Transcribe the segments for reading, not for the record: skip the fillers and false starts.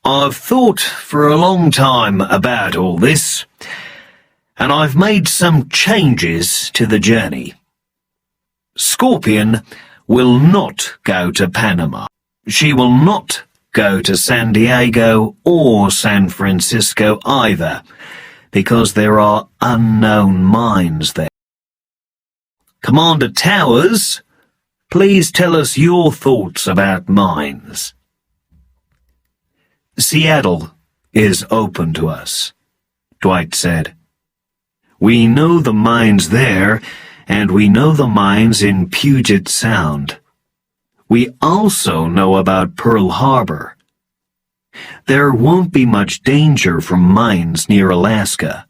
I've thought for a long time about all this, and I've made some changes to the journey. Scorpion will not go to Panama. She will not go to San Diego or San Francisco either, because there are unknown mines there. Commander Towers, please tell us your thoughts about mines. Seattle is open to us, Dwight said. We know the mines there, and we know the mines in Puget Sound. We also know about Pearl Harbor. There won't be much danger from mines near Alaska.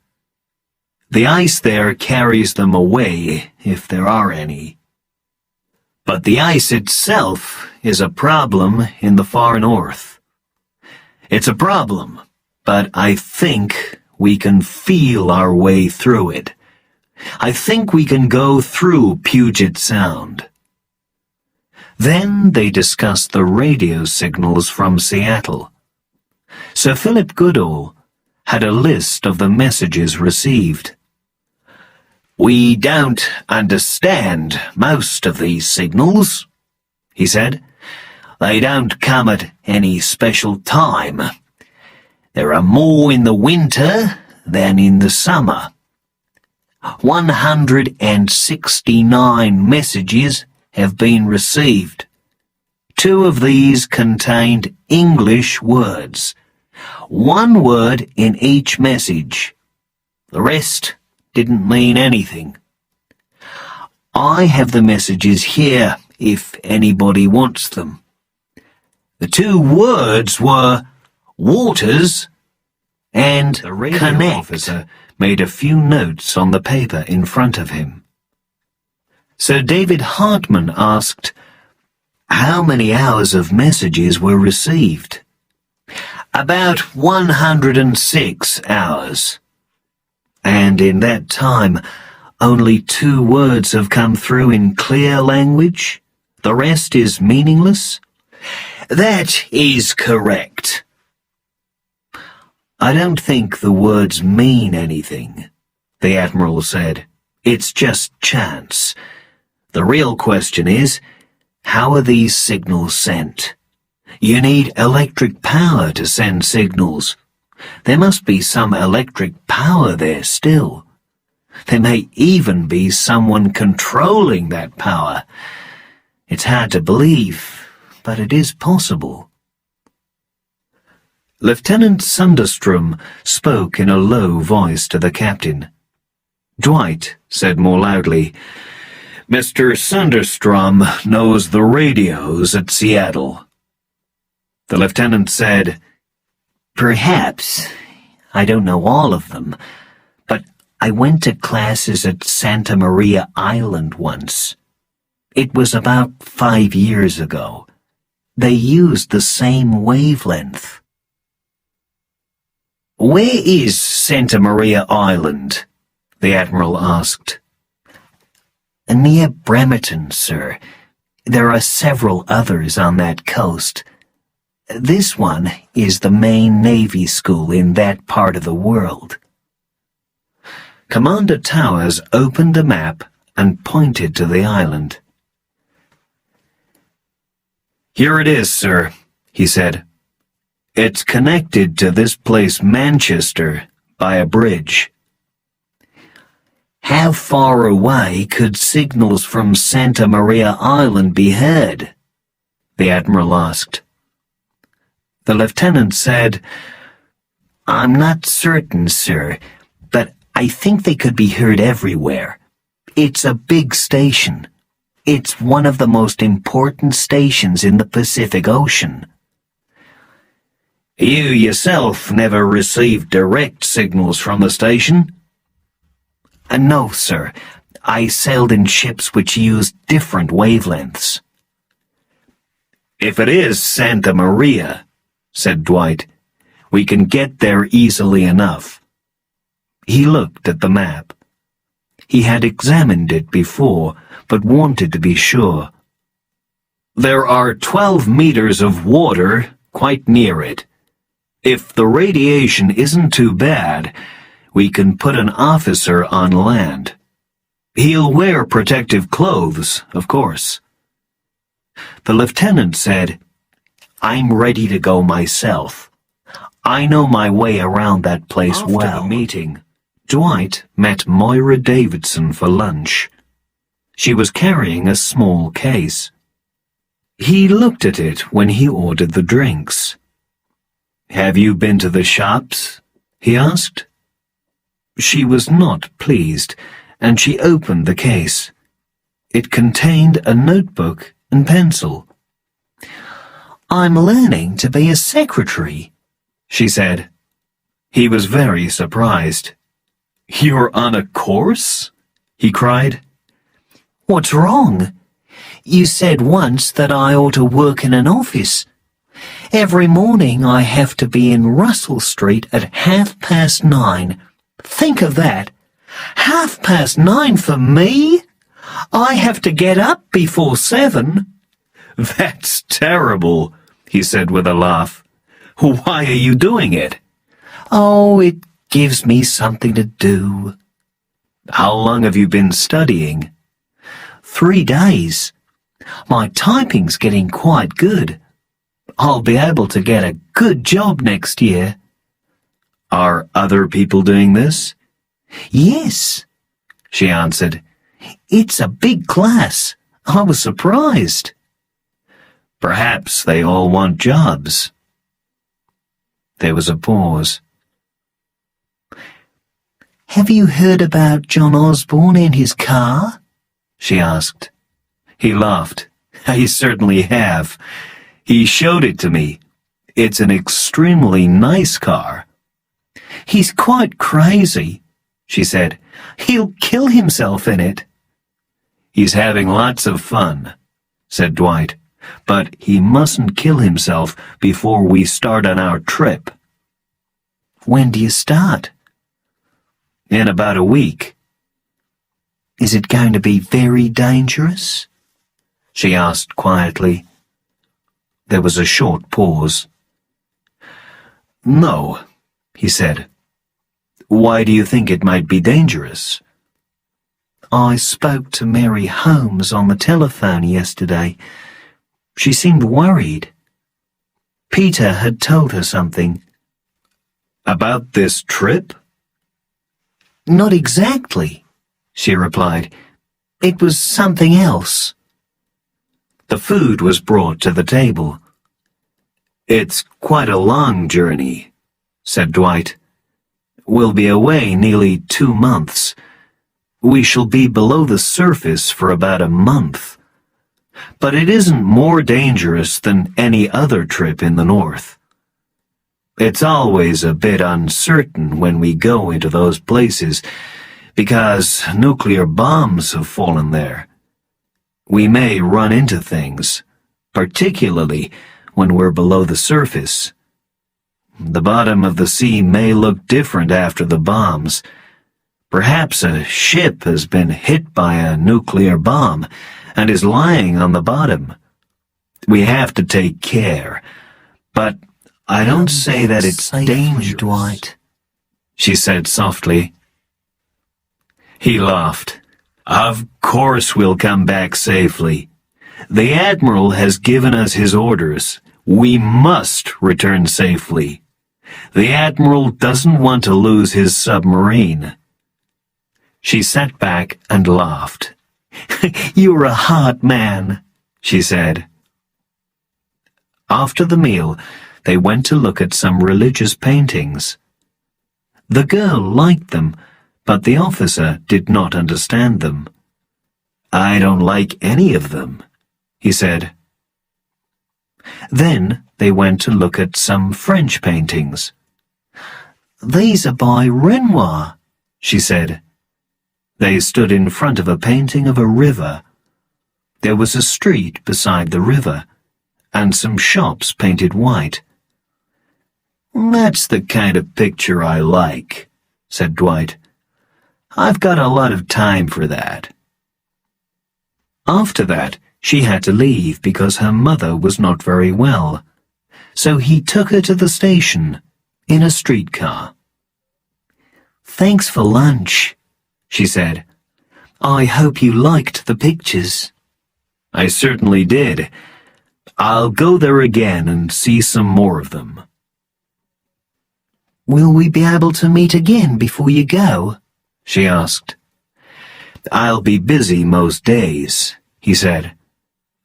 The ice there carries them away, if there are any. But the ice itself is a problem in the far north. It's a problem, but I think we can feel our way through it. I think we can go through Puget Sound. Then they discussed the radio signals from Seattle. Sir Philip Goodall had a list of the messages received. We don't understand most of these signals, he said. They don't come at any special time. There are more in the winter than in the summer. 169 messages have been received. 2 of these contained English words. 1 word in each message. The rest didn't mean anything. I have the messages here if anybody wants them. The 2 words were waters and the radio connect. Officer made a few notes on the paper in front of him. Sir David Hartman asked, how many hours of messages were received? About 106 hours. And in that time, only 2 words have come through in clear language? The rest is meaningless? That is correct. I don't think the words mean anything, the Admiral said. It's just chance. The real question is, how are these signals sent? You need electric power to send signals. There must be some electric power there still. There may even be someone controlling that power. It's hard to believe, but it is possible. Lieutenant Sunderstrom spoke in a low voice to the captain. Dwight said more loudly, Mr. Sunderstrom knows the radios at Seattle. The lieutenant said, Perhaps. I don't know all of them, but I went to classes at Santa Maria Island once. It was about 5 years ago. They used the same wavelength. Where is Santa Maria Island? The Admiral asked. Near Bremerton, sir. There are several others on that coast. This one is the main Navy school in that part of the world. Commander Towers opened a map and pointed to the island. Here it is, sir, he said. It's connected to this place Manchester by a bridge. How far away could signals from Santa Maria Island be heard? The Admiral asked. The lieutenant said, I'm not certain, sir, but I think they could be heard everywhere. It's a big station. It's one of the most important stations in the Pacific Ocean. You yourself never received direct signals from the station? No, sir. I sailed in ships which used different wavelengths. If it is Santa Maria, said Dwight, we can get there easily enough. He looked at the map. He had examined it before, but wanted to be sure. There are 12 meters of water quite near it. If the radiation isn't too bad, we can put an officer on land. He'll wear protective clothes, of course. The lieutenant said, "I'm ready to go myself. I know my way around that place well." After the meeting, Dwight met Moira Davidson for lunch. She was carrying a small case. He looked at it when he ordered the drinks. "Have you been to the shops?" he asked. She was not pleased, and she opened the case. It contained a notebook and pencil. "I'm learning to be a secretary," she said. He was very surprised. "You're on a course?" he cried. "What's wrong? You said once that I ought to work in an office. Every morning I have to be in Russell Street at 9:30. Think of that! 9:30 for me? I have to get up before 7. "That's terrible," he said with a laugh. "Why are you doing it?" "Oh, it gives me something to do." "How long have you been studying?" 3 days. My typing's getting quite good. I'll be able to get a good job next year. "Are other people doing this?" "Yes," she answered. "It's a big class. I was surprised." "Perhaps they all want jobs." There was a pause. "Have you heard about John Osborne and his car?" she asked. He laughed. "I certainly have. He showed it to me. It's an extremely nice car." "He's quite crazy," she said. "He'll kill himself in it." "He's having lots of fun," said Dwight, "but he mustn't kill himself before we start on our trip." "When do you start?" "In about a week." "Is it going to be very dangerous?" she asked quietly. There was a short pause. "No," he said. "Why do you think it might be dangerous?" "I spoke to Mary Holmes on the telephone yesterday. She seemed worried. Peter had told her something." "About this trip?" "Not exactly," she replied. "It was something else." The food was brought to the table. "It's quite a long journey," said Dwight. "We'll be away nearly 2 months. We shall be below the surface for about a month. But it isn't more dangerous than any other trip in the north. It's always a bit uncertain when we go into those places, because nuclear bombs have fallen there. We may run into things, particularly when we're below the surface. The bottom of the sea may look different after the bombs. Perhaps a ship has been hit by a nuclear bomb and is lying on the bottom. We have to take care, but I don't say that it's dangerous, Dwight," she said softly. He laughed. "Of course we'll come back safely. The Admiral has given us his orders. We must return safely. The Admiral doesn't want to lose his submarine." She sat back and laughed. "You're a hard man," she said. After the meal, they went to look at some religious paintings. The girl liked them, but the officer did not understand them. "I don't like any of them," he said. Then they went to look at some French paintings. "These are by Renoir," she said. They stood in front of a painting of a river. There was a street beside the river, and some shops painted white. "That's the kind of picture I like," said Dwight. "I've got a lot of time for that." After that, she had to leave because her mother was not very well. So he took her to the station in a streetcar. "Thanks for lunch," she said. "I hope you liked the pictures." "I certainly did. I'll go there again and see some more of them." "Will we be able to meet again before you go?" she asked. "I'll be busy most days," he said.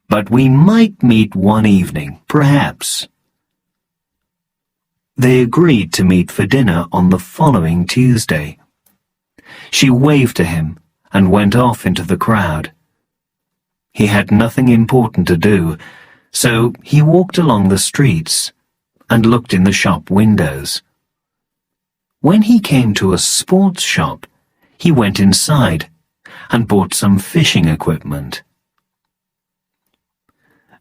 "But we might meet one evening, perhaps." They agreed to meet for dinner on the following Tuesday. She waved to him and went off into the crowd. He had nothing important to do, so he walked along the streets and looked in the shop windows. When he came to a sports shop, he went inside and bought some fishing equipment.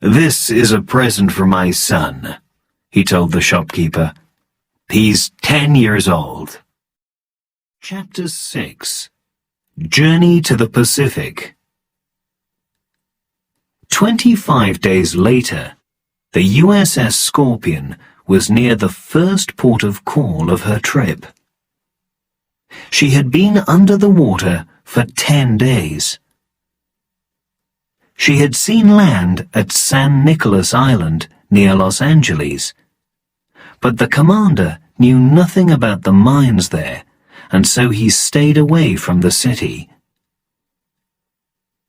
"This is a present for my son," he told the shopkeeper. "He's 10 years old." Chapter 6. Journey to the Pacific. 25 days later, the USS Scorpion was near the first port of call of her trip. She had been under the water for 10 days. She had seen land at San Nicolas Island near Los Angeles, but the commander knew nothing about the mines there, and so he stayed away from the city.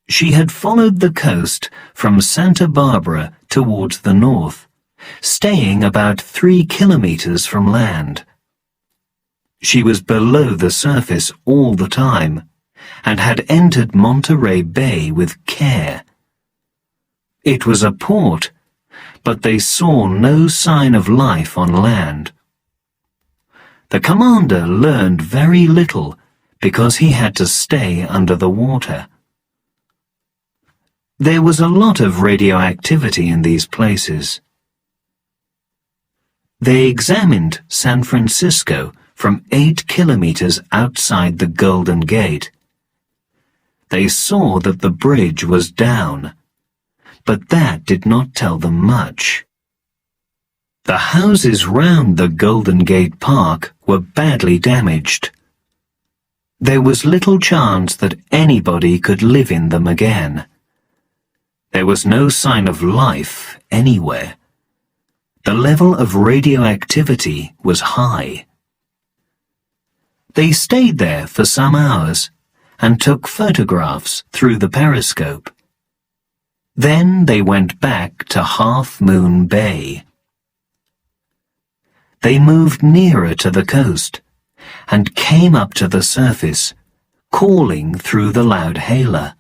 She had followed the coast from Santa Barbara towards the north, staying about 3 kilometers from land. She was below the surface all the time, and had entered Monterey Bay with care. It was a port, but they saw no sign of life on land. The commander learned very little because he had to stay under the water. There was a lot of radioactivity in these places. They examined San Francisco from 8 kilometers outside the Golden Gate. They saw that the bridge was down, but that did not tell them much. The houses round the Golden Gate Park were badly damaged. There was little chance that anybody could live in them again. There was no sign of life anywhere. The level of radioactivity was high. They stayed there for some hours and took photographs through the periscope. Then they went back to Half Moon Bay. They moved nearer to the coast and came up to the surface, calling through the loud hailer.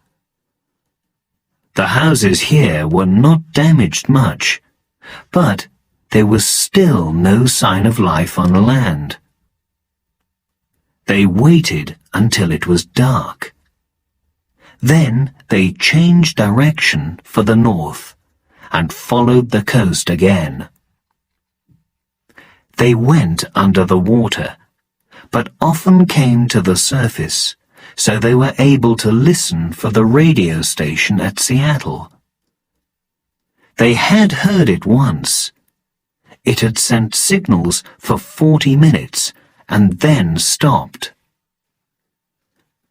The houses here were not damaged much, but there was still no sign of life on land. They waited until it was dark. Then they changed direction for the north and followed the coast again. They went under the water, but often came to the surface, so they were able to listen for the radio station at Seattle. They had heard it once. It had sent signals for 40 minutes and then stopped.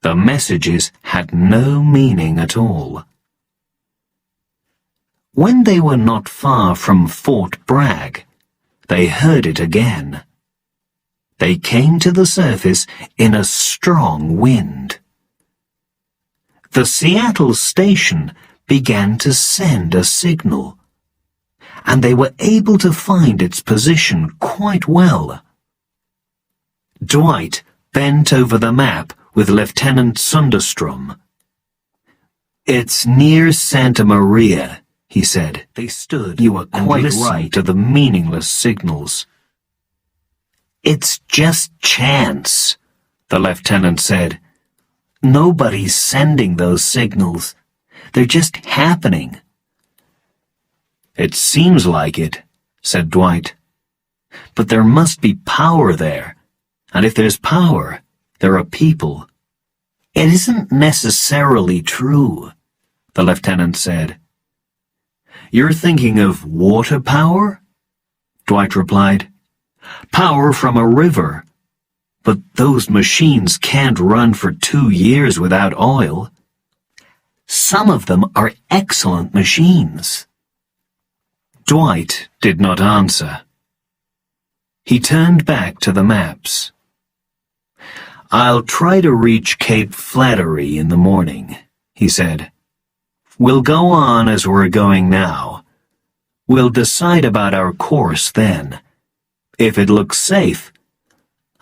The messages had no meaning at all. When they were not far from Fort Bragg, they heard it again. They came to the surface in a strong wind. The Seattle station began to send a signal, and they were able to find its position quite well. Dwight bent over the map with Lieutenant Sunderstrom. "It's near Santa Maria," he said. They stood "You were quite right" to the meaningless signals. "It's just chance," the lieutenant said. "Nobody's sending those signals. They're just happening." "It seems like it," said Dwight. "But there must be power there, and if there's power, there are people." "It isn't necessarily true," the lieutenant said. "You're thinking of water power?" Dwight replied. Power from a river. But those machines can't run for 2 years without oil. Some of them are excellent machines. Dwight did not answer. He turned back to the maps. "I'll try to reach Cape Flattery in the morning," he said. "We'll go on as we're going now. We'll decide about our course then. If it looks safe,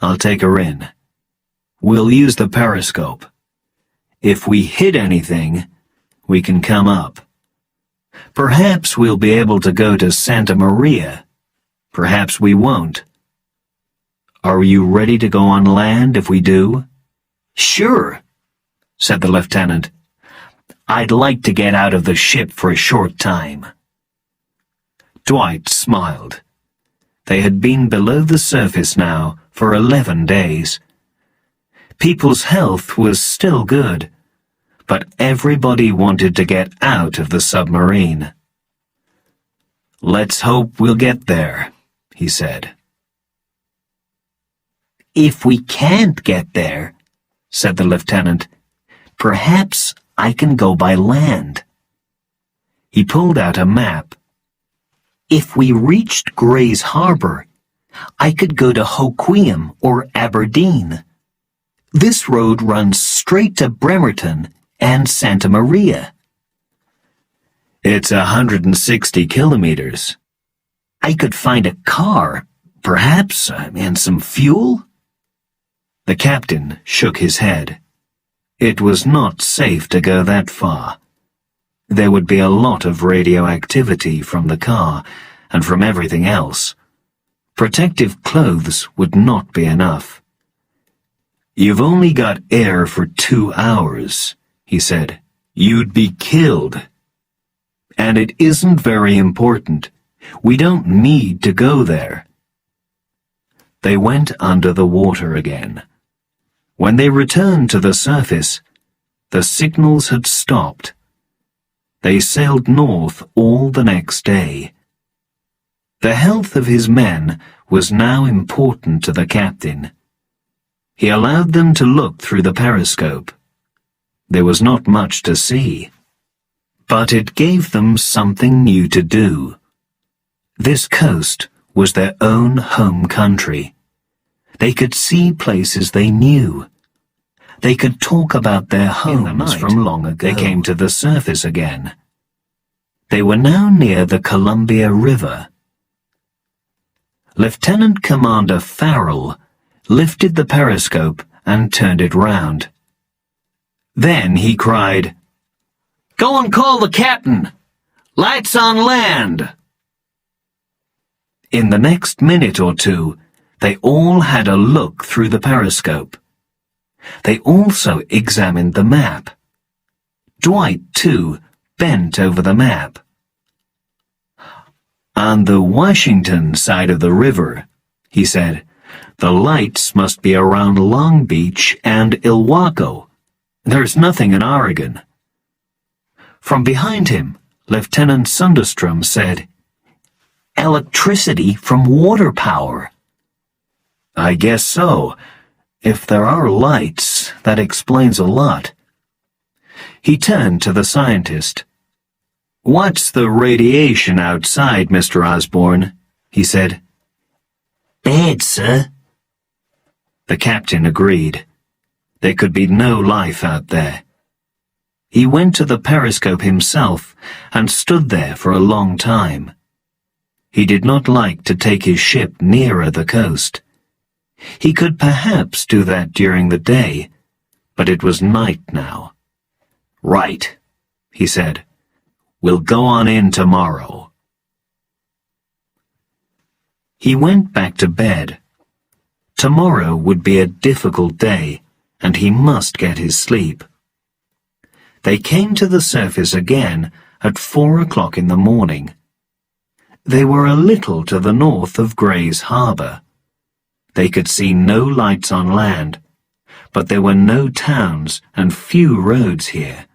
I'll take her in. We'll use the periscope. If we hit anything, we can come up. Perhaps we'll be able to go to Santa Maria. Perhaps we won't. Are you ready to go on land if we do?" "Sure," said the lieutenant. "I'd like to get out of the ship for a short time." Dwight smiled. They had been below the surface now for 11 days. People's health was still good, but everybody wanted to get out of the submarine. "Let's hope we'll get there," he said. "If we can't get there," said the lieutenant, "perhaps I can go by land." He pulled out a map. "If we reached Gray's Harbor, I could go to Hoquiam or Aberdeen. This road runs straight to Bremerton and Santa Maria." "It's 160 kilometers. I could find a car, perhaps, and some fuel?" The captain shook his head. It was not safe to go that far. There would be a lot of radioactivity from the car and from everything else. Protective clothes would not be enough. "You've only got air for 2 hours," he said. "You'd be killed. And it isn't very important. We don't need to go there." They went under the water again. When they returned to the surface, the signals had stopped. They sailed north all the next day. The health of his men was now important to the captain. He allowed them to look through the periscope. There was not much to see, but it gave them something new to do. This coast was their own home country. They could see places they knew. They could talk about their homes from long ago. They came to the surface again. They were now near the Columbia River. Lieutenant Commander Farrell lifted the periscope and turned it round. Then he cried, "Go and call the captain! Lights on land!" In the next minute or two, they all had a look through the periscope. They also examined the map. Dwight, too, bent over the map. "On the Washington side of the river," he said, "the lights must be around Long Beach and Ilwaco. There's nothing in Oregon." From behind him, Lieutenant Sunderstrom said, "Electricity from water power." "I guess so. If there are lights, that explains a lot." He turned to the scientist. "What's the radiation outside, Mr. Osborne?" he said. "Bad, sir." The captain agreed. There could be no life out there. He went to the periscope himself and stood there for a long time. He did not like to take his ship nearer the coast. He could perhaps do that during the day, but it was night now. "Right," he said. "We'll go on in tomorrow." He went back to bed. Tomorrow would be a difficult day, and he must get his sleep. They came to the surface again at 4 o'clock in the morning. They were a little to the north of Gray's Harbor. They could see no lights on land, but there were no towns and few roads here.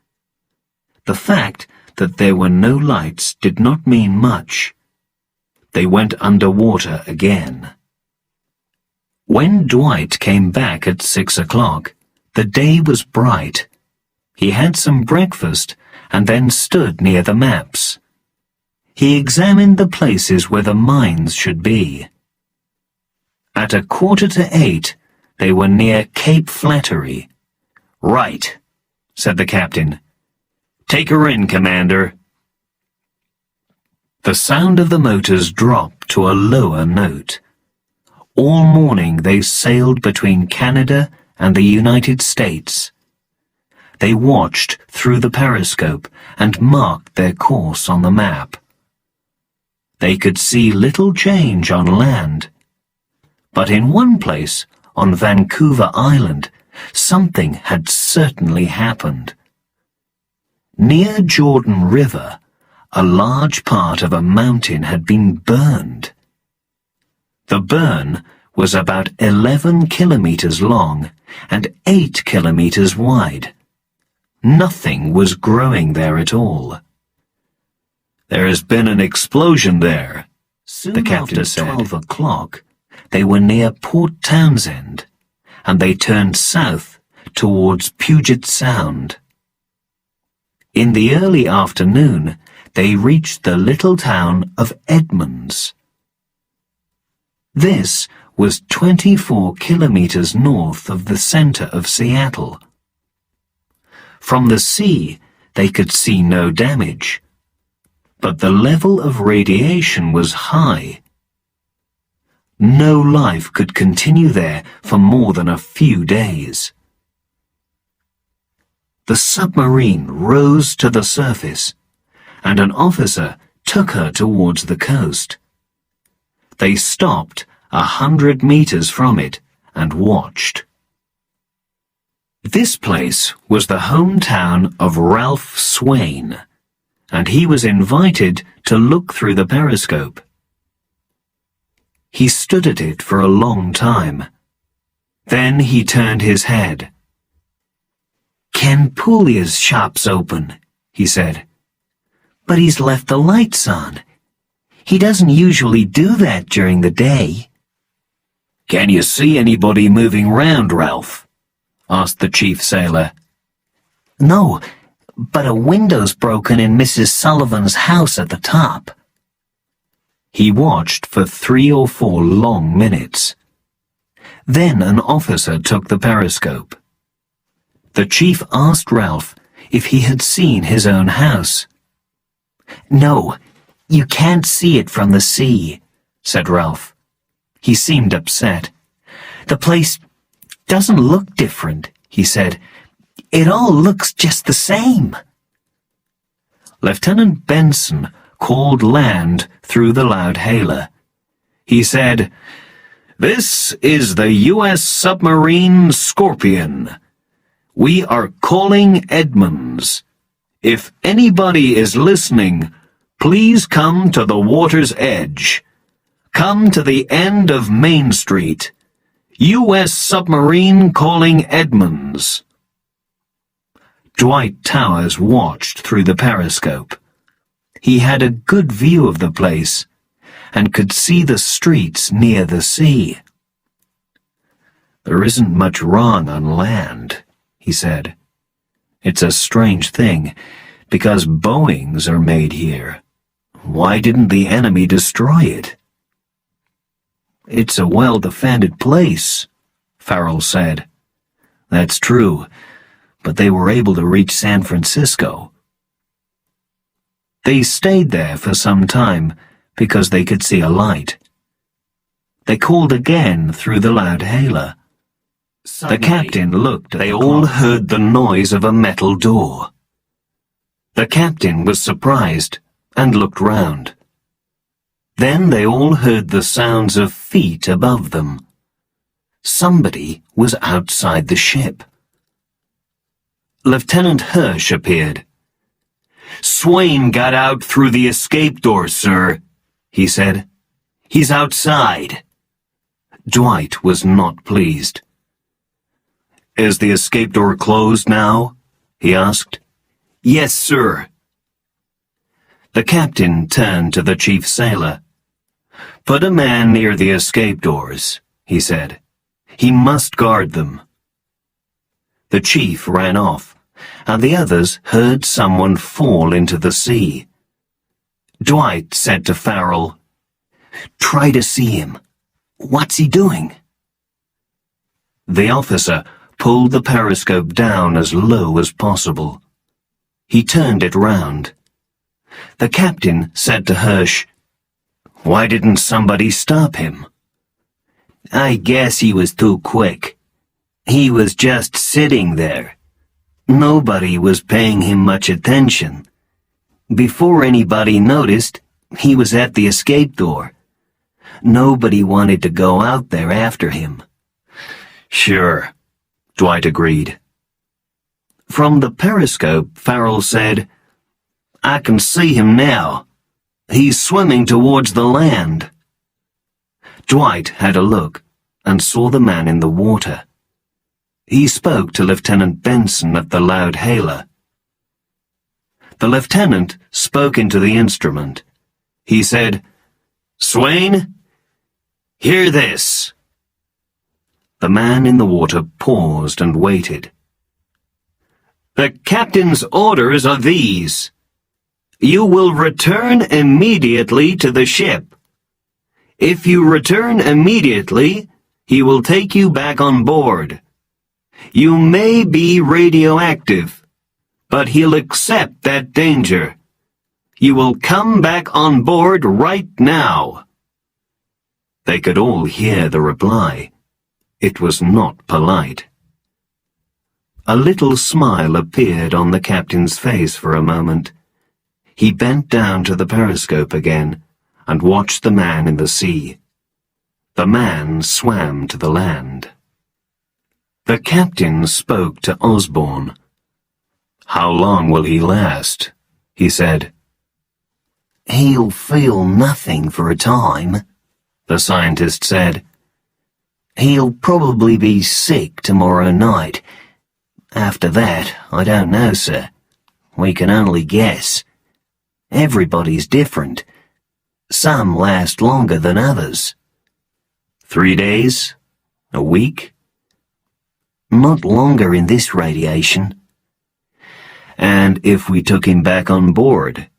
The fact that there were no lights did not mean much. They went underwater again. When Dwight came back at 6 o'clock, the day was bright. He had some breakfast and then stood near the maps. He examined the places where the mines should be. At 7:45, they were near Cape Flattery. "Right," said the captain. "Take her in, Commander." The sound of the motors dropped to a lower note. All morning they sailed between Canada and the United States. They watched through the periscope and marked their course on the map. They could see little change on land. But in one place, on Vancouver Island, something had certainly happened. Near Jordan River, a large part of a mountain had been burned. The burn was about 11 kilometers long and 8 kilometers wide. Nothing was growing there at all. "There has been an explosion there," the captain said. Soon after 12 o'clock, they were near Port Townsend, and they turned south towards Puget Sound. In the early afternoon, they reached the little town of Edmonds. This was 24 kilometers north of the center of Seattle. From the sea, they could see no damage, but the level of radiation was high. No life could continue there for more than a few days. The submarine rose to the surface, and an officer took her towards the coast. They stopped 100 meters from it and watched. This place was the hometown of Ralph Swain, and he was invited to look through the periscope. He stood at it for a long time. Then he turned his head. "Ken Poulia's shop's open," he said. "But he's left the lights on. He doesn't usually do that during the day." "Can you see anybody moving round, Ralph?" asked the chief sailor. "No, but a window's broken in Mrs. Sullivan's house at the top." He watched for 3 or 4 long minutes. Then an officer took the periscope. The chief asked Ralph if he had seen his own house. "No, you can't see it from the sea," said Ralph. He seemed upset. "The place doesn't look different," he said. "It all looks just the same." Lieutenant Benson called land through the loudhailer. He said, "This is the U.S. submarine Scorpion. We are calling Edmonds. If anybody is listening, please come to the water's edge. Come to the end of Main Street. U.S. submarine calling Edmonds." Dwight Towers watched through the periscope. He had a good view of the place and could see the streets near the sea. "There isn't much wrong on land," he said. "It's a strange thing, because Boeings are made here. Why didn't the enemy destroy it?" "It's a well-defended place," Farrell said. "That's true, but they were able to reach San Francisco." They stayed there for some time because they could see a light. They called again through the loudhailer. The captain looked. They all heard the noise of a metal door. The captain was surprised and looked round. Then they all heard the sounds of feet above them. Somebody was outside the ship. Lieutenant Hirsch appeared. "Swain got out through the escape door, sir," he said. "He's outside." Dwight was not pleased. "Is the escape door closed now?" he asked. "Yes, sir." The captain turned to the chief sailor. "Put a man near the escape doors," he said. He must guard them. The chief ran off, and the others heard someone fall into the sea. Dwight said to Farrell, "Try to see him. What's he doing?" The officer pulled the periscope down as low as possible. He turned it round. The captain said to Hirsch, "Why didn't somebody stop him?" "I guess he was too quick. He was just sitting there. Nobody was paying him much attention. Before anybody noticed, he was at the escape door. Nobody wanted to go out there after him." "Sure," Dwight agreed. From the periscope, Farrell said, "I can see him now. He's swimming towards the land." Dwight had a look and saw the man in the water. He spoke to Lieutenant Benson at the loud hailer. The lieutenant spoke into the instrument. He said, "Swain, hear this." The man in the water paused and waited. "The captain's orders are these. You will return immediately to the ship. If you return immediately, he will take you back on board. You may be radioactive, but he'll accept that danger. You will come back on board right now." They could all hear the reply. It was not polite. A little smile appeared on the captain's face for a moment. He bent down to the periscope again and watched the man in the sea. The man swam to the land. The captain spoke to Osborne. "How long will he last?" he said. "He'll feel nothing for a time," the scientist said. "He'll probably be sick tomorrow night. After that, I don't know, sir. We can only guess. Everybody's different. Some last longer than others." 3 days? A week? "Not longer in this radiation." "And if we took him back on board?"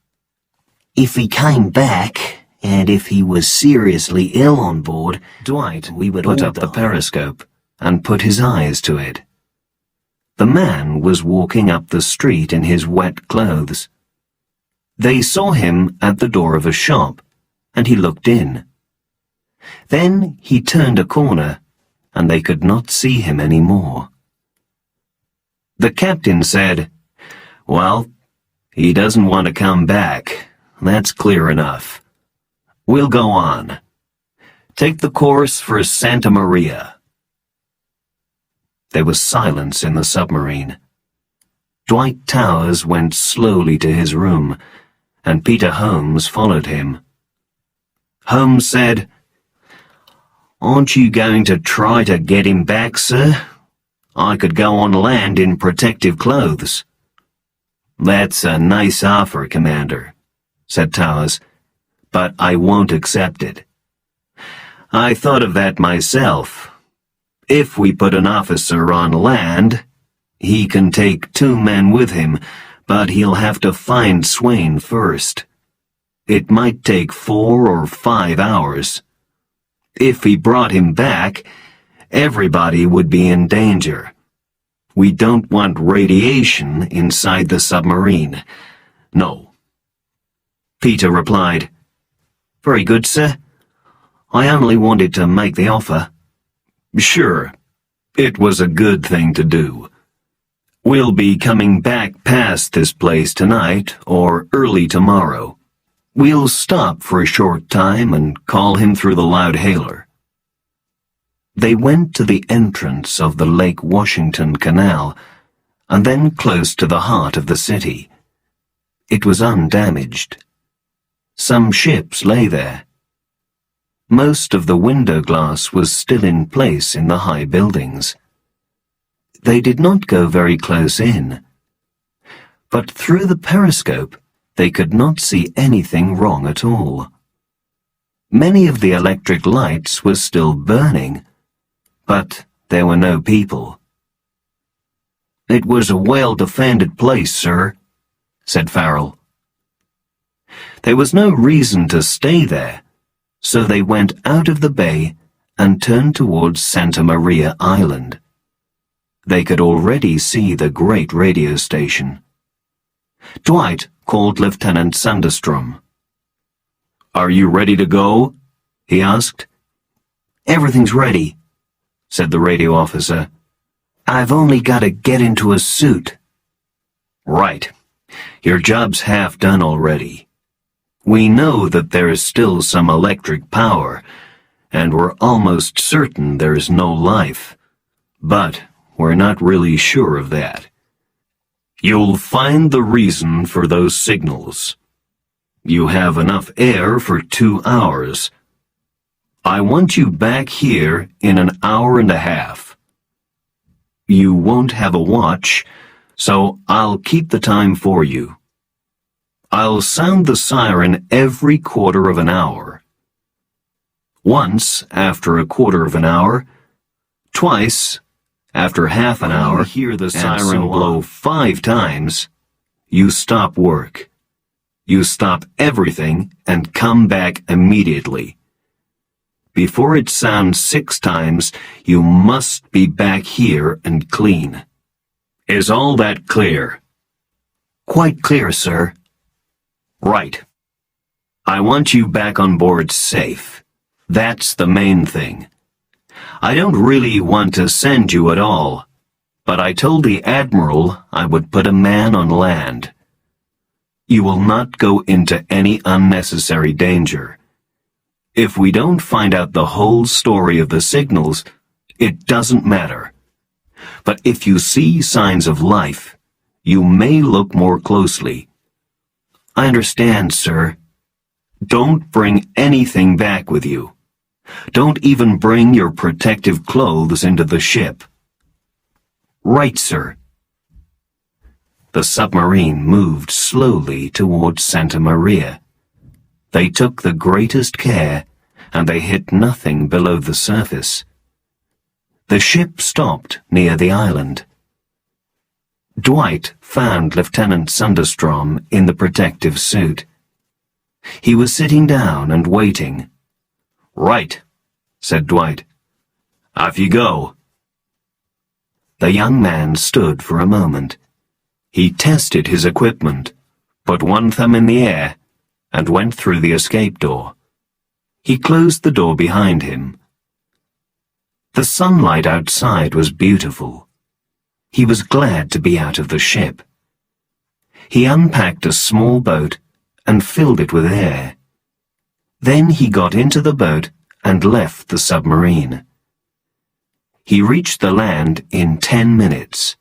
"If he came back, and if he was seriously ill on board, Dwight, we would put up the periscope and put his eyes to it." The man was walking up the street in his wet clothes. They saw him at the door of a shop, and he looked in. Then he turned a corner, and they could not see him any more. The captain said, "Well, he doesn't want to come back. That's clear enough. We'll go on. Take the course for Santa Maria." There was silence in the submarine. Dwight Towers went slowly to his room, and Peter Holmes followed him. Holmes said, "Aren't you going to try to get him back, sir? I could go on land in protective clothes." "That's a nice offer, Commander," said Towers, "but I won't accept it. I thought of that myself. If we put an officer on land, he can take 2 men with him, but he'll have to find Swain first. It might take 4 or 5 hours. If he brought him back, everybody would be in danger. We don't want radiation inside the submarine. No." Peter replied, "Very good, sir. I only wanted to make the offer." "Sure. It was a good thing to do. We'll be coming back past this place tonight or early tomorrow. We'll stop for a short time and call him through the loud hailer." They went to the entrance of the Lake Washington Canal and then close to the heart of the city. It was undamaged. Some ships lay there. Most of the window glass was still in place in the high buildings. They did not go very close in, but through the periscope they could not see anything wrong at all. Many of the electric lights were still burning, but there were no people. "It was a well-defended place, sir," said Farrell. There was no reason to stay there, so they went out of the bay and turned towards Santa Maria Island. They could already see the great radio station. Dwight called Lieutenant Sandstrom. "Are you ready to go?" he asked. "Everything's ready," said the radio officer. "I've only got to get into a suit." "Right. Your job's half done already. We know that there is still some electric power, and we're almost certain there is no life. But we're not really sure of that. You'll find the reason for those signals. You have enough air for 2 hours. I want you back here in an hour and a half. You won't have a watch, so I'll keep the time for you. I'll sound the siren every quarter of an hour. Once after a quarter of an hour, twice after half an hour, you hear the siren blow 5 times, you stop work. You stop everything and come back immediately. Before it sounds 6 times, you must be back here and clean. Is all that clear?" "Quite clear, sir." "Right. I want you back on board safe. That's the main thing. I don't really want to send you at all, but I told the Admiral I would put a man on land. You will not go into any unnecessary danger. If we don't find out the whole story of the signals, it doesn't matter. But if you see signs of life, you may look more closely." "I understand, sir." "Don't bring anything back with you. Don't even bring your protective clothes into the ship." "Right, sir." The submarine moved slowly towards Santa Maria. They took the greatest care, and they hit nothing below the surface. The ship stopped near the island. Dwight found Lieutenant Sandstrom in the protective suit. He was sitting down and waiting. "Right," said Dwight. "Off you go." The young man stood for a moment. He tested his equipment, put one thumb in the air, and went through the escape door. He closed the door behind him. The sunlight outside was beautiful. He was glad to be out of the ship. He unpacked a small boat and filled it with air. Then he got into the boat and left the submarine. He reached the land in 10 minutes.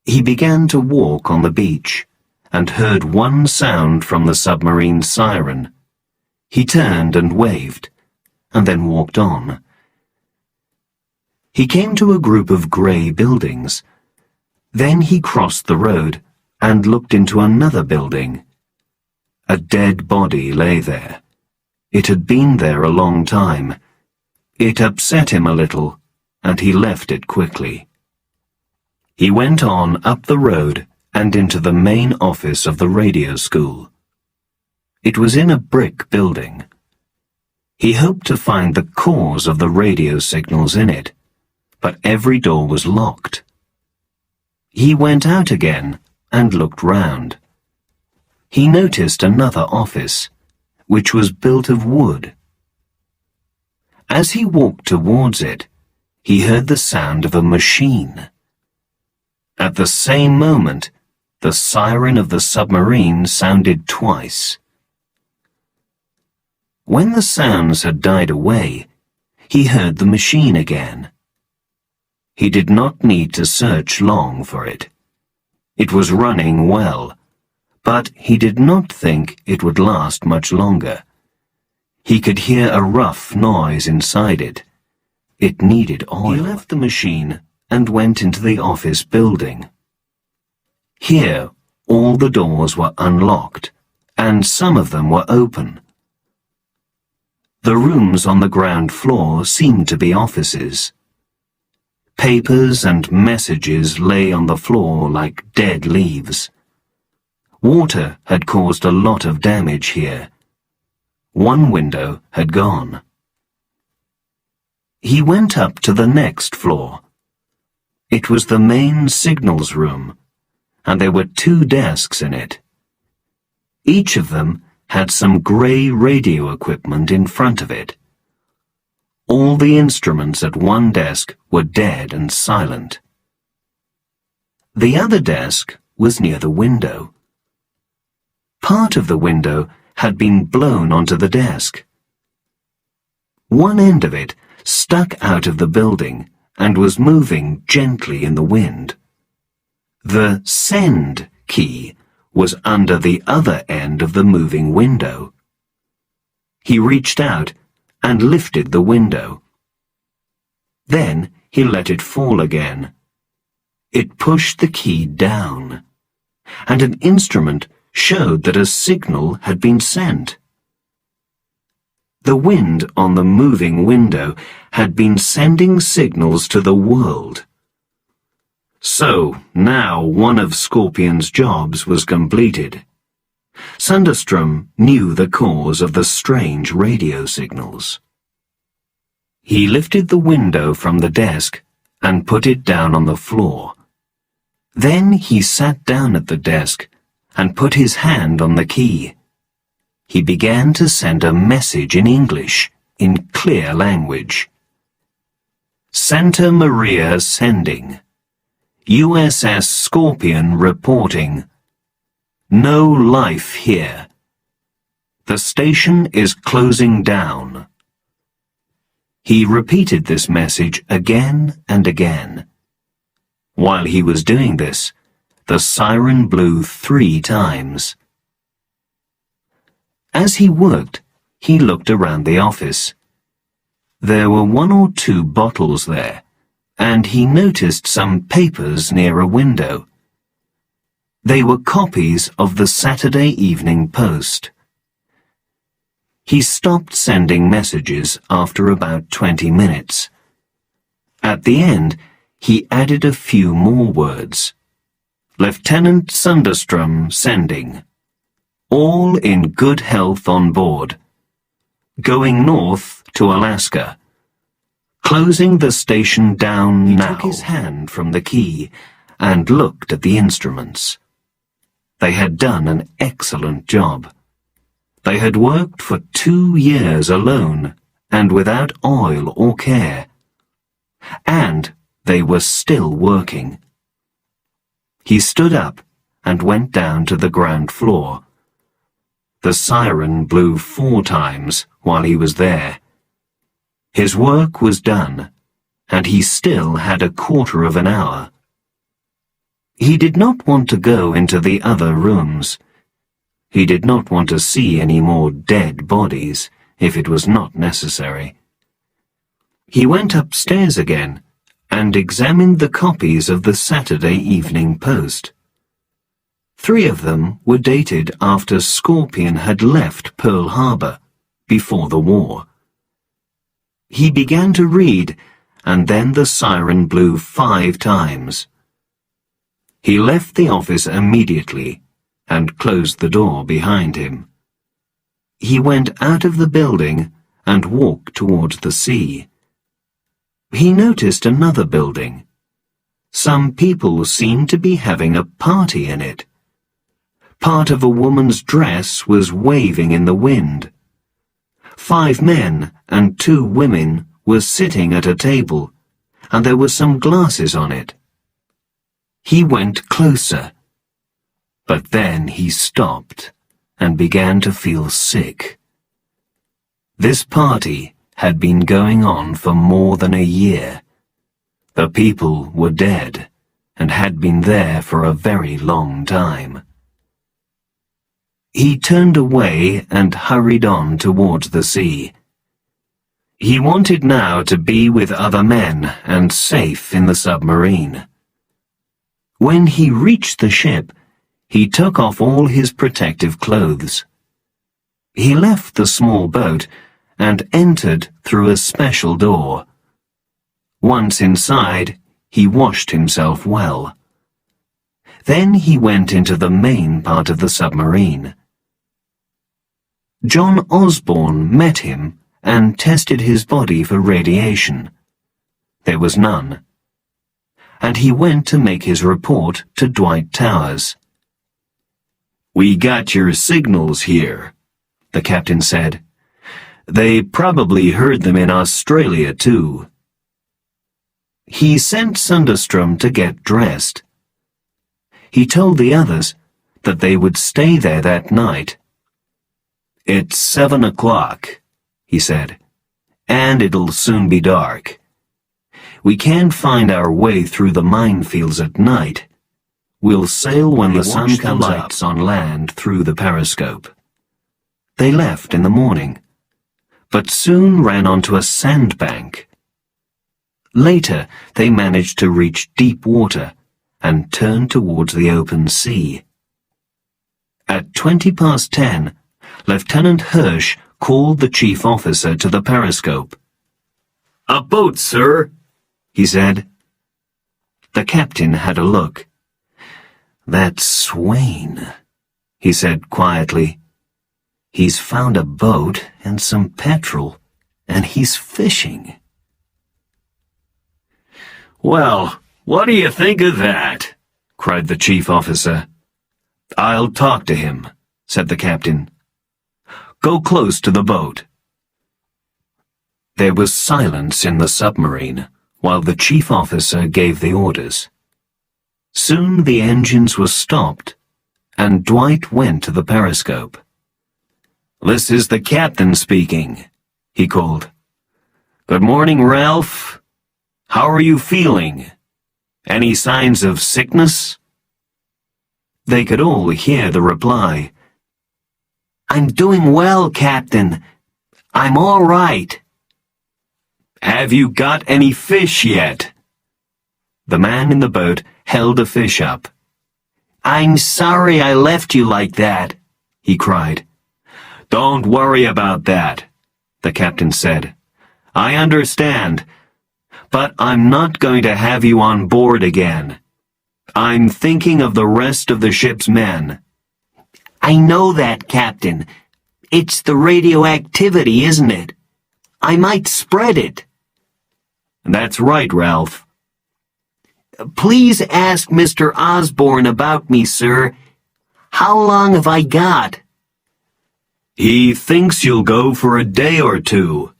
He began to walk on the beach and heard one sound from the submarine siren. He turned and waved, and then walked on. He came to a group of grey buildings. Then he crossed the road and looked into another building. A dead body lay there. It had been there a long time. It upset him a little, and he left it quickly. He went on up the road and into the main office of the radio school. It was in a brick building. He hoped to find the cause of the radio signals in it, but every door was locked. He went out again and looked round. He noticed another office, which was built of wood. As he walked towards it, he heard the sound of a machine. At the same moment, the siren of the submarine sounded twice. When the sounds had died away, he heard the machine again. He did not need to search long for it. It was running well, but he did not think it would last much longer. He could hear a rough noise inside it. It needed oil. He left the machine and went into the office building. Here, all the doors were unlocked, and some of them were open. The rooms on the ground floor seemed to be offices. Papers and messages lay on the floor like dead leaves. Water had caused a lot of damage here. One window had gone. He went up to the next floor. It was the main signals room, and there were 2 desks in it. Each of them had some grey radio equipment in front of it. All the instruments at one desk were dead and silent. The other desk was near the window. Part of the window had been blown onto the desk. One end of it stuck out of the building and was moving gently in the wind. The send key was under the other end of the moving window. He reached out and lifted the window. Then he let it fall again. It pushed the key down, and an instrument showed that a signal had been sent. The wind on the moving window had been sending signals to the world. So now one of Scorpion's jobs was completed. Sundström knew the cause of the strange radio signals. He lifted the window from the desk and put it down on the floor. Then he sat down at the desk and put his hand on the key. He began to send a message in English, in clear language. Santa Maria sending. USS Scorpion reporting. No life here. The station is closing down. He repeated this message again and again. While he was doing this, the siren blew 3 times. As he worked, he looked around the office. There were 1 or 2 bottles there, and he noticed some papers near a window. They were copies of the Saturday Evening Post. He stopped sending messages after about 20 minutes. At the end, he added a few more words. Lieutenant Sundström sending. All in good health on board. Going north to Alaska. Closing the station down now. He took his hand from the key and looked at the instruments. They had done an excellent job. They had worked for 2 years alone and without oil or care. And they were still working. He stood up and went down to the ground floor. The siren blew 4 times while he was there. His work was done, and he still had a quarter of an hour. He did not want to go into the other rooms. He did not want to see any more dead bodies if it was not necessary. He went upstairs again and examined the copies of the Saturday Evening Post. 3 of them were dated after Scorpion had left Pearl Harbor, before the war. He began to read, and then the siren blew 5 times. He left the office immediately and closed the door behind him. He went out of the building and walked towards the sea. He noticed another building. Some people seemed to be having a party in it. Part of a woman's dress was waving in the wind. 5 men and 2 women were sitting at a table, and there were some glasses on it. He went closer, but then he stopped and began to feel sick. This party had been going on for more than a year. The people were dead and had been there for a very long time. He turned away and hurried on towards the sea. He wanted now to be with other men and safe in the submarine. When he reached the ship, he took off all his protective clothes. He left the small boat and entered through a special door. Once inside, he washed himself well. Then he went into the main part of the submarine. John Osborne met him and tested his body for radiation. There was none. And he went to make his report to Dwight Towers. "We got your signals here," the captain said. "They probably heard them in Australia, too." He sent Sunderstrom to get dressed. He told the others that they would stay there that night. "It's 7 o'clock," he said, "and it'll soon be dark. We can't find our way through the minefields at night. We'll sail when the sun comes up on land through the periscope." They left in the morning, but soon ran onto a sandbank. Later, they managed to reach deep water and turned towards the open sea. At 10:20, Lieutenant Hirsch called the chief officer to the periscope. "A boat, sir," he said. The captain had a look. "That's Swain," he said quietly. "He's found a boat and some petrol, and he's fishing." "Well, what do you think of that?" cried the chief officer. "I'll talk to him," said the captain. "Go close to the boat." There was silence in the submarine while the chief officer gave the orders. Soon the engines were stopped, and Dwight went to the periscope. "This is the captain speaking," he called. "Good morning, Ralph. How are you feeling? Any signs of sickness?" They could all hear the reply. "I'm doing well, Captain. I'm all right." "Have you got any fish yet?" The man in the boat held a fish up. "I'm sorry I left you like that," he cried. "Don't worry about that," the captain said. "I understand. But I'm not going to have you on board again. I'm thinking of the rest of the ship's men." "I know that, Captain. It's the radioactivity, isn't it? I might spread it." "That's right, Ralph." "Please ask Mr. Osborne about me, sir. How long have I got?" "He thinks you'll go for a day or two."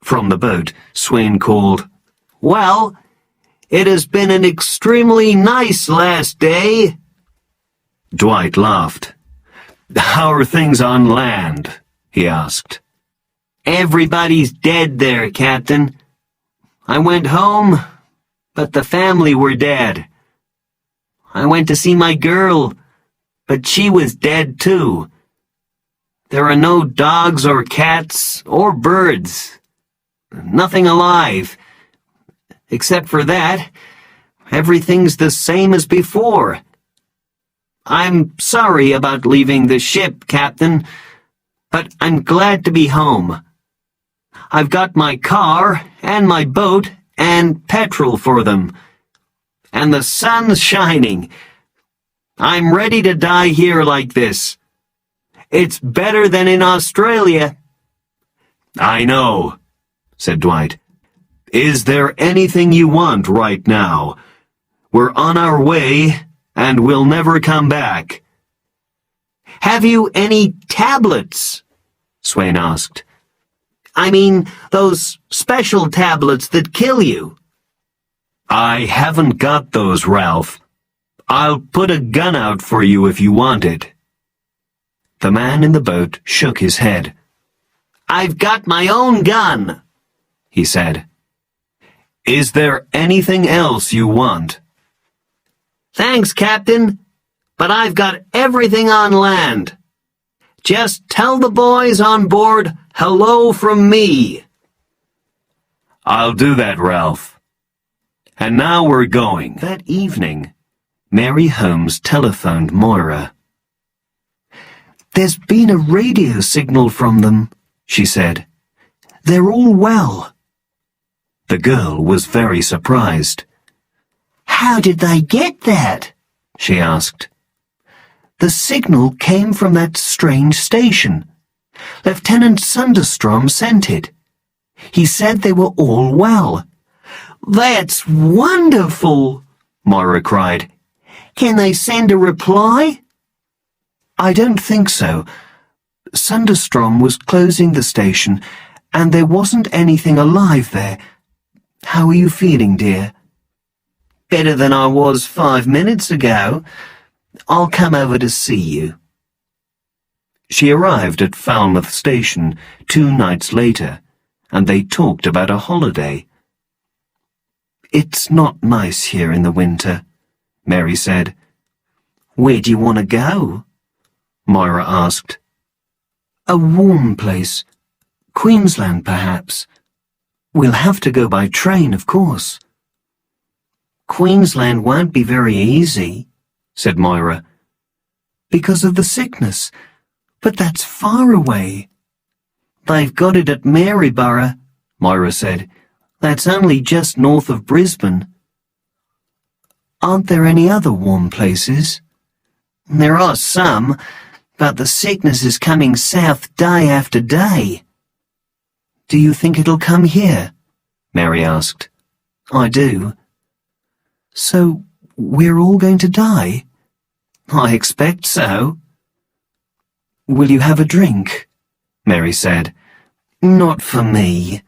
From the boat, Swain called, "Well, it has been an extremely nice last day." Dwight laughed. "How are things on land?" he asked. "Everybody's dead there, Captain. I went home, but the family were dead. I went to see my girl, but she was dead too. There are no dogs or cats or birds. Nothing alive. Except for that, everything's the same as before. I'm sorry about leaving the ship, Captain, but I'm glad to be home. I've got my car and my boat and petrol for them. And the sun's shining. I'm ready to die here like this. It's better than in Australia." "I know," said Dwight. "Is there anything you want right now? We're on our way, and we'll never come back." "Have you any tablets?" Swain asked. "I mean, those special tablets that kill you." "I haven't got those, Ralph. I'll put a gun out for you if you want it." The man in the boat shook his head. "I've got my own gun," he said. "Is there anything else you want?" "Thanks, Captain, but I've got everything on land. Just tell the boys on board hello from me." "I'll do that, Ralph. And now we're going." That evening, Mary Holmes telephoned Moira. "There's been a radio signal from them," she said. They're all well." The girl was very surprised. "How did they get that?" she asked. "The signal came from that strange station. Lieutenant Sunderstrom sent it. He said they were all well." "That's wonderful!" Moira cried. "Can they send a reply?" "I don't think so. Sunderstrom was closing the station, and there wasn't anything alive there. How are you feeling, dear?" "Better than I was 5 minutes ago. I'll come over to see you." She arrived at Falmouth Station 2 nights later, and they talked about a holiday. "It's not nice here in the winter," Mary said. "Where do you want to go?" Moira asked. "A warm place. Queensland, perhaps. We'll have to go by train, of course." "Queensland won't be very easy," said Moira. "Because of the sickness. But that's far away." "They've got it at Maryborough," Moira said. "That's only just north of Brisbane." "Aren't there any other warm places?" "There are some, but the sickness is coming south day after day." "Do you think it'll come here?" Mary asked. "I do." "So we're all going to die?" "I expect so." "Will you have a drink?" Mary said. "Not for me,"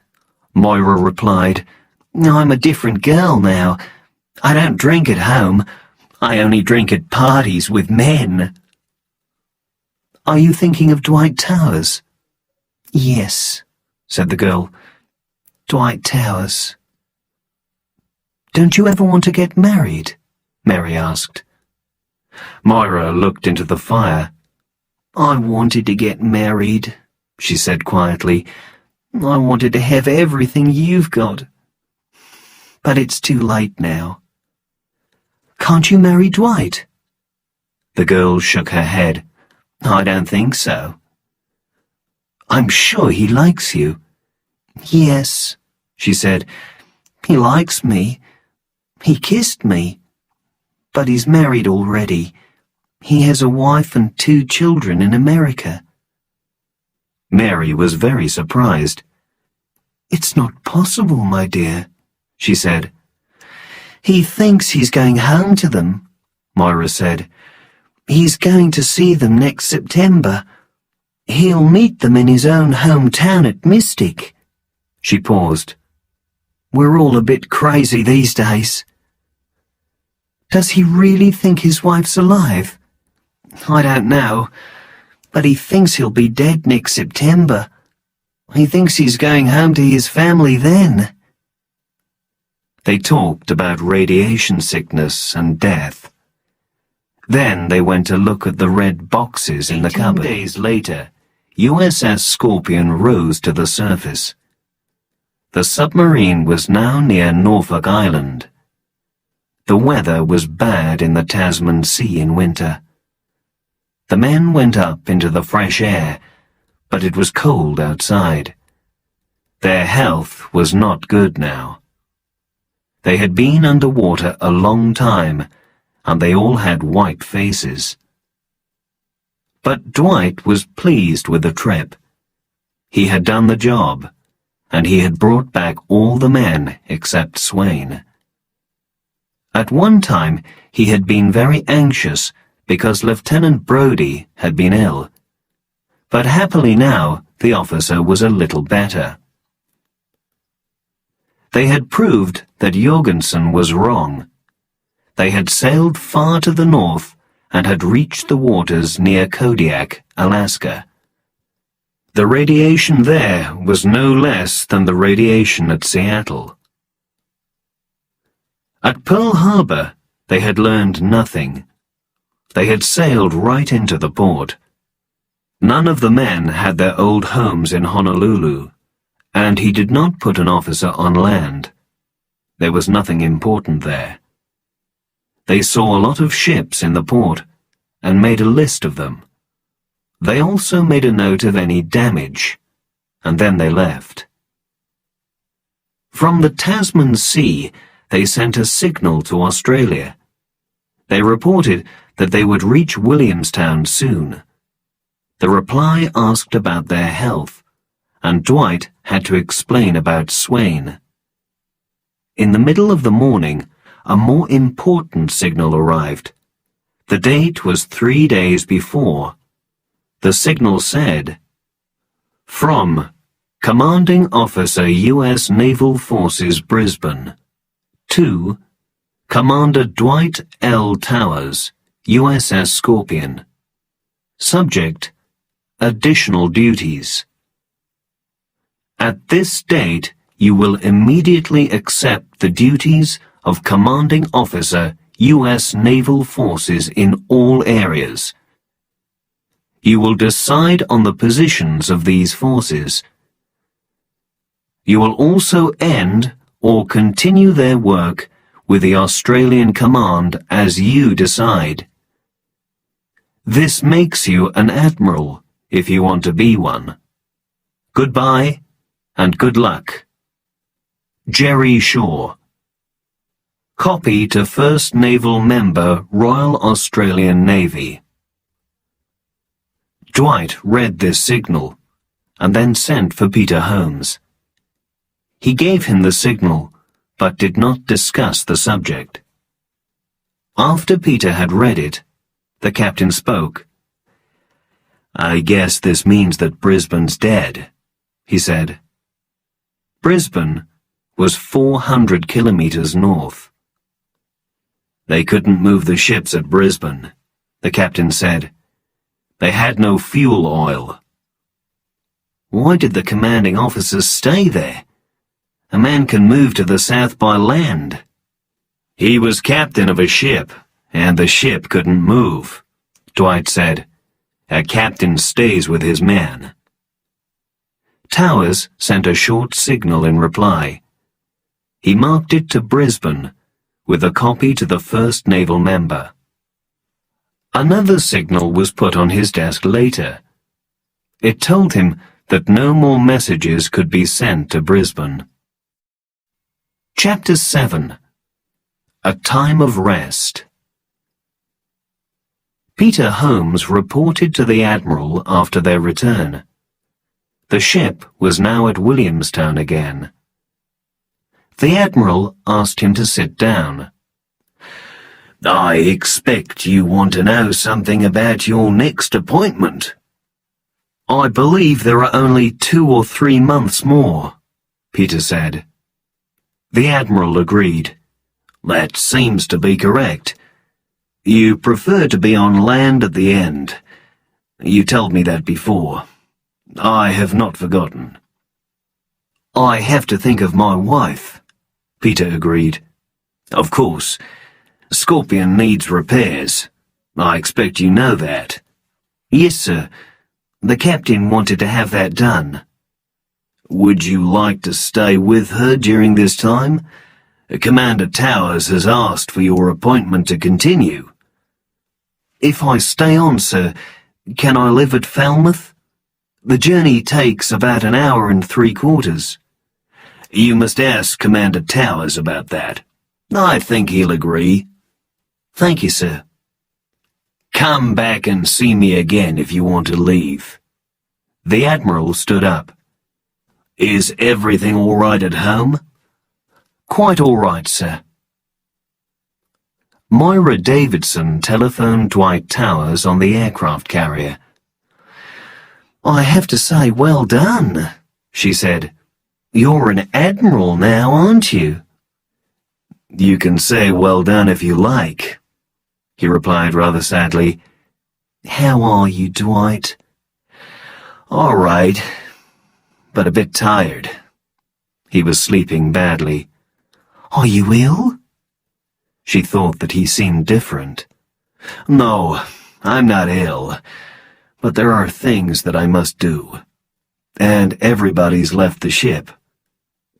Moira replied. "I'm a different girl now. I don't drink at home. I only drink at parties with men." "Are you thinking of Dwight Towers?" "Yes," said the girl. "Dwight Towers." "Don't you ever want to get married?" Mary asked. Moira looked into the fire. "I wanted to get married," she said quietly. "I wanted to have everything you've got. But it's too late now." "Can't you marry Dwight?" The girl shook her head. "I don't think so." "I'm sure he likes you." "Yes," she said. "He likes me. He kissed me. But he's married already. He has a wife and 2 children in America." Mary was very surprised. "It's not possible, my dear," she said. "He thinks he's going home to them," Moira said. "He's going to see them next September. He'll meet them in his own hometown at Mystic." She paused. "We're all a bit crazy these days." "Does he really think his wife's alive?" "I don't know, but he thinks he'll be dead next September. He thinks he's going home to his family then." They talked about radiation sickness and death. Then they went to look at the red boxes in the cupboard. 18 days later, USS Scorpion rose to the surface. The submarine was now near Norfolk Island. The weather was bad in the Tasman Sea in winter. The men went up into the fresh air, but it was cold outside. Their health was not good now. They had been underwater a long time, and they all had white faces. But Dwight was pleased with the trip. He had done the job, and he had brought back all the men except Swain. At one time he had been very anxious because Lieutenant Brodie had been ill. But happily now the officer was a little better. They had proved that Jorgensen was wrong. They had sailed far to the north and had reached the waters near Kodiak, Alaska. The radiation there was no less than the radiation at Seattle. At Pearl Harbor, they had learned nothing. They had sailed right into the port. None of the men had their old homes in Honolulu, and he did not put an officer on land. There was nothing important there. They saw a lot of ships in the port, and made a list of them. They also made a note of any damage, and then they left. From the Tasman Sea, they sent a signal to Australia. They reported that they would reach Williamstown soon. The reply asked about their health, and Dwight had to explain about Swain. In the middle of the morning, a more important signal arrived. The date was 3 days before. The signal said, "From Commanding Officer U.S. Naval Forces Brisbane to Commander Dwight L. Towers, USS Scorpion. Subject, additional duties. At this date, you will immediately accept the duties of Commanding Officer U.S. Naval Forces in all areas. You will decide on the positions of these forces. You will also end or continue their work with the Australian Command as you decide. This makes you an admiral if you want to be one. Goodbye and good luck. Jerry Shaw. Copy to First Naval Member, Royal Australian Navy." Dwight read this signal and then sent for Peter Holmes. He gave him the signal, but did not discuss the subject. After Peter had read it, the captain spoke. "I guess this means that Brisbane's dead," he said. Brisbane was 400 kilometers north. "They couldn't move the ships at Brisbane," the captain said. "They had no fuel oil." "Why did the commanding officers stay there? A man can move to the south by land." "He was captain of a ship, and the ship couldn't move," Dwight said. "A captain stays with his men." Towers sent a short signal in reply. He marked it to Brisbane, with a copy to the first naval member. Another signal was put on his desk later. It told him that no more messages could be sent to Brisbane. Chapter 7. A Time of Rest. Peter Holmes reported to the Admiral after their return. The ship was now at Williamstown again. The Admiral asked him to sit down. "I expect you want to know something about your next appointment." "I believe there are only 2 or 3 months more," Peter said. The Admiral agreed. "That seems to be correct. You prefer to be on land at the end. You told me that before. I have not forgotten." "I have to think of my wife," Peter agreed. "Of course. Scorpion needs repairs. I expect you know that." "Yes, sir. The captain wanted to have that done." "Would you like to stay with her during this time? Commander Towers has asked for your appointment to continue." "If I stay on, sir, can I live at Falmouth? The journey takes about an hour and 3/4. "You must ask Commander Towers about that. I think he'll agree." "Thank you, sir." "Come back and see me again if you want to leave." The Admiral stood up. "Is everything all right at home?" "Quite all right, sir." Moira Davidson telephoned Dwight Towers on the aircraft carrier. "I have to say, well done," she said. "You're an admiral now, aren't you?" "You can say well done if you like," he replied rather sadly. "How are you, Dwight?" "All right, but a bit tired." He was sleeping badly. "Are you ill?" She thought that he seemed different. "No, I'm not ill, but there are things that I must do. And everybody's left the ship.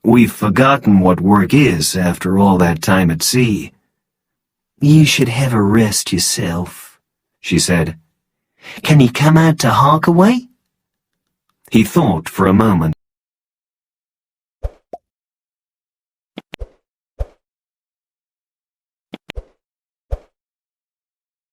We've forgotten what work is after all that time at sea." "You should have a rest yourself," she said. "Can you come out to Harkaway?" He thought for a moment.